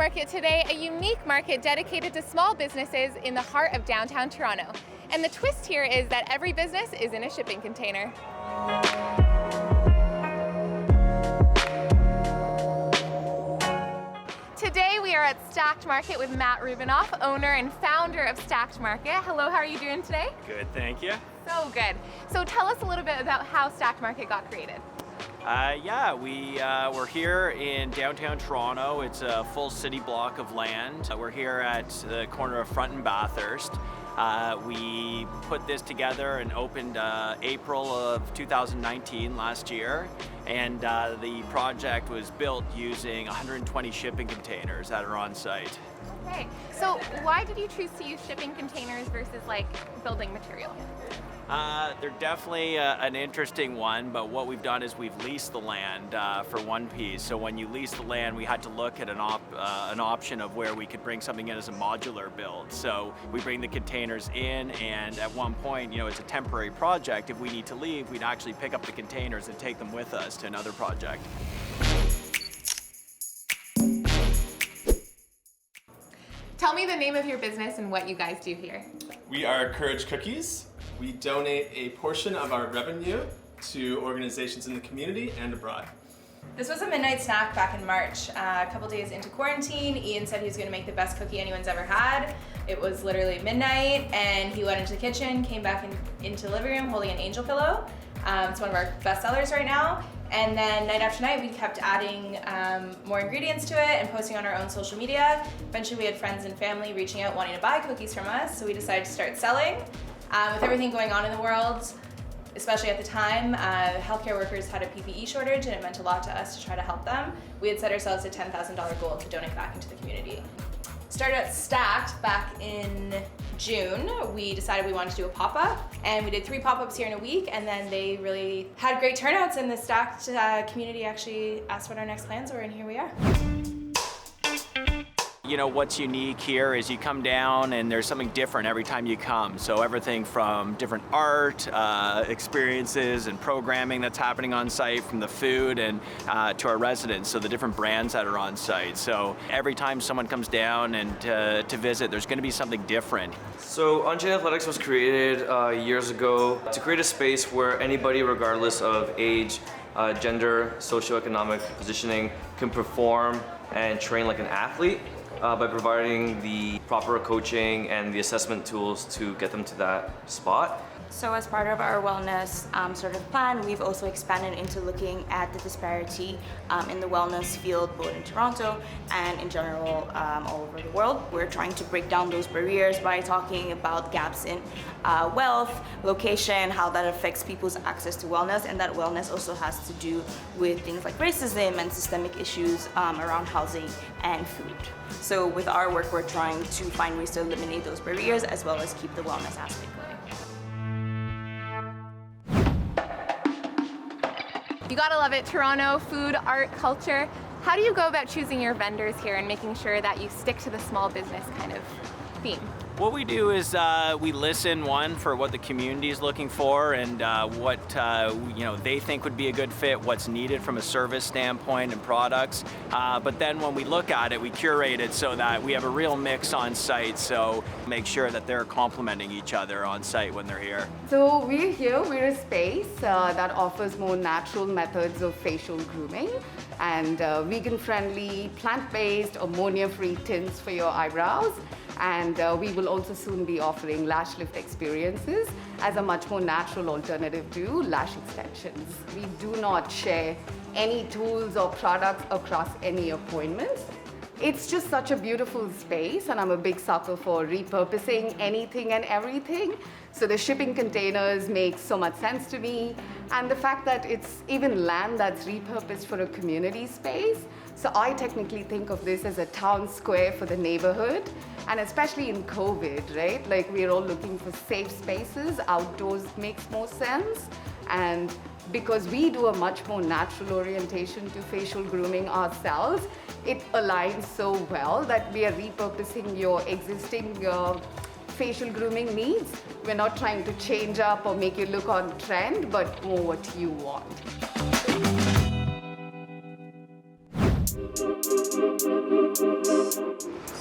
Market today, a unique market dedicated to small businesses in the heart of downtown Toronto. And the twist here is that every business is in a shipping container. Today we are at STACKT Market with Matt Rubinoff, owner and founder of STACKT Market. Hello, how are you doing today? Good, thank you. So good. So tell us a little bit about how STACKT Market got created. We're here in downtown Toronto. It's a full city block of land. We're here at the corner of Front and Bathurst. We put this together and opened April of 2019 last year, and the project was built using 120 shipping containers that are on site. Okay, so why did you choose to use shipping containers versus like building material? They're definitely an interesting one, but what we've done is we've leased the land for one piece. So when you lease the land, we had to look at an option of where we could bring something in as a modular build. So we bring the containers in, and at one point, you know, it's a temporary project. If we need to leave, we'd actually pick up the containers and take them with us to another project. Tell me the name of your business and what you guys do here. We are Courage Cookies. We donate a portion of our revenue to organizations in the community and abroad. This was a midnight snack back in March. A couple days into quarantine, Ian said he was going to make the best cookie anyone's ever had. It was literally midnight, and he went into the kitchen, came back into the living room holding an angel pillow. It's one of our best sellers right now. And then night after night, we kept adding more ingredients to it and posting on our own social media. Eventually, we had friends and family reaching out wanting to buy cookies from us, so we decided to start selling. With everything going on in the world, especially at the time, healthcare workers had a PPE shortage, and it meant a lot to us to try to help them. We had set ourselves a $10,000 goal to donate back into the community. Started at STACKT back in June. We decided we wanted to do a pop-up, and we did 3 pop-ups here in a week, and then they really had great turnouts, and the STACKT community actually asked what our next plans were, and here we are. You know, what's unique here is you come down and there's something different every time you come. So everything from different art, experiences and programming that's happening on site, from the food and to our residents, so the different brands that are on site. So every time someone comes down and to visit, there's going to be something different. So Unchained Athletics was created years ago to create a space where anybody, regardless of age, gender, socioeconomic positioning, can perform and train like an athlete. By providing the proper coaching and the assessment tools to get them to that spot. So as part of our wellness sort of plan, we've also expanded into looking at the disparity in the wellness field, both in Toronto and in general all over the world. We're trying to break down those barriers by talking about gaps in wealth, location, how that affects people's access to wellness, and that wellness also has to do with things like racism and systemic issues around housing and food. So with our work, we're trying to find ways to eliminate those barriers as well as keep the wellness aspect going. You gotta love it, Toronto, food, art, culture. How do you go about choosing your vendors here and making sure that you stick to the small business kind of theme? What we do is we listen, one, for what the community is looking for and what they think would be a good fit, what's needed from a service standpoint and products. But then when we look at it, we curate it so that we have a real mix on site, so make sure that they're complementing each other on site when they're here. So we're a space that offers more natural methods of facial grooming and vegan-friendly, plant-based, ammonia-free tints for your eyebrows. And we will also soon be offering lash lift experiences as a much more natural alternative to lash extensions. We do not share any tools or products across any appointments. It's just such a beautiful space, and I'm a big sucker for repurposing anything and everything. So the shipping containers make so much sense to me, and the fact that it's even land that's repurposed for a community space. So I technically think of this as a town square for the neighborhood, and especially in COVID, right? Like, we're all looking for safe spaces. Outdoors makes more sense, and because we do a much more natural orientation to facial grooming ourselves, it aligns so well that we are repurposing your existing facial grooming needs. We're not trying to change up or make you look on trend, but more what you want.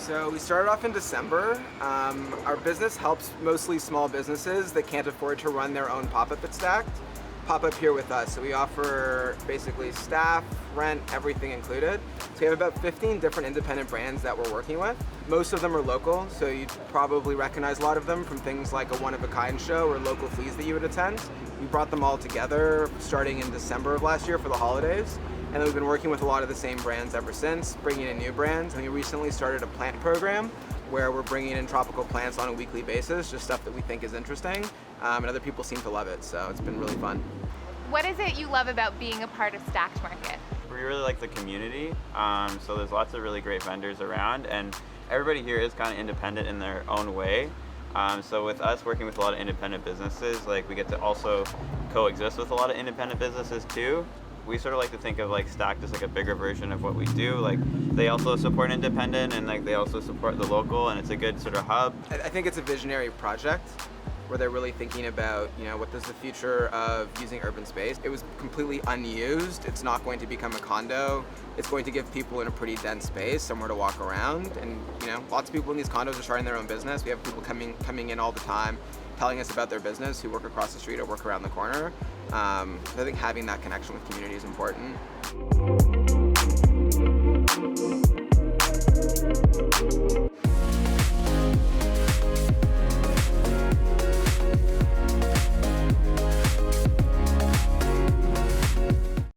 So we started off in December. Our business helps mostly small businesses that can't afford to run their own pop-up at STACKT pop up here with us. So we offer basically staff, rent, everything included. So we have about 15 different independent brands that we're working with. Most of them are local, so you'd probably recognize a lot of them from things like a one-of-a-kind show or local fees that you would attend. We brought them all together starting in December of last year for the holidays. And then we've been working with a lot of the same brands ever since, bringing in new brands. And we recently started a plant program where we're bringing in tropical plants on a weekly basis, just stuff that we think is interesting. And other people seem to love it, so it's been really fun. What is it you love about being a part of STACKT Market? We really like the community, so there's lots of really great vendors around, and everybody here is kind of independent in their own way. So with us working with a lot of independent businesses, like we get to also coexist with a lot of independent businesses too. We sort of like to think of like STACKT as like a bigger version of what we do. Like they also support independent and like they also support the local, and it's a good sort of hub. I think it's a visionary project where they're really thinking about, you know, what is the future of using urban space. It was completely unused. It's not going to become a condo. It's going to give people in a pretty dense space somewhere to walk around. And, you know, lots of people in these condos are starting their own business. We have people coming in all the time, telling us about their business who work across the street or work around the corner. I think having that connection with community is important.